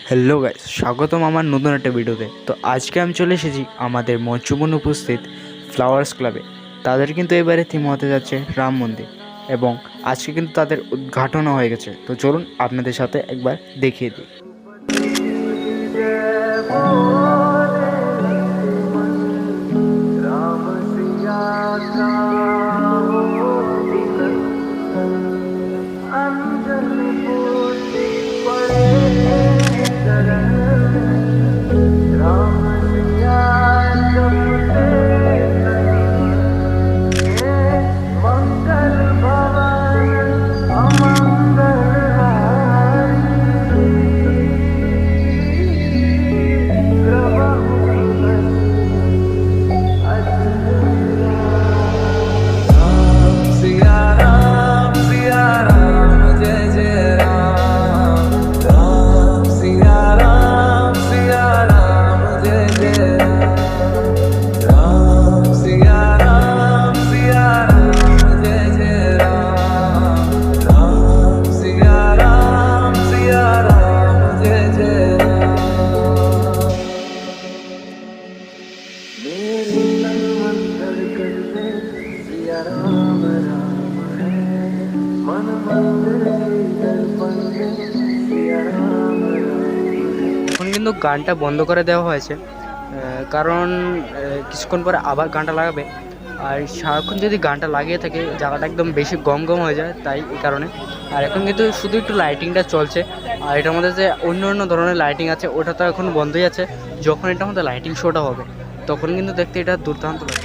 Hello guys, স্বাগতম আমার নতুন একটা ভিডিওতে। তো আজকে আমি চলে এসেছি আমাদের মঞ্চপূর্ণ উপস্থিত ফ্লাওয়ার্স ক্লাবে। তাদের কিন্তু এবারে থিম হতে যাচ্ছে রাম মন্দির, এবং আজকে কিন্তু তাদের উদ্ঘাটনও হয়ে গেছে। তো চলুন আপনাদের সাথে একবার দেখিয়ে দিই। এখন কিন্তু গানটা বন্ধ করে দেওয়া হয়েছে, কারণ কিছুক্ষণ পরে আবার গানটা লাগাবে। আর সারাক্ষণ যদি গানটা লাগিয়ে থাকে জায়গাটা একদম বেশি গম গম হয়ে যায়, তাই এই কারণে। আর এখন কিন্তু শুধু একটু লাইটিংটা চলছে, আর এটার মধ্যে যে অন্য অন্য ধরনের লাইটিং আছে ওটা তো এখন বন্ধই আছে। যখন এটার মধ্যে লাইটিং শোটা হবে তখন কিন্তু দেখতে এটা দুর্দান্ত লাগে।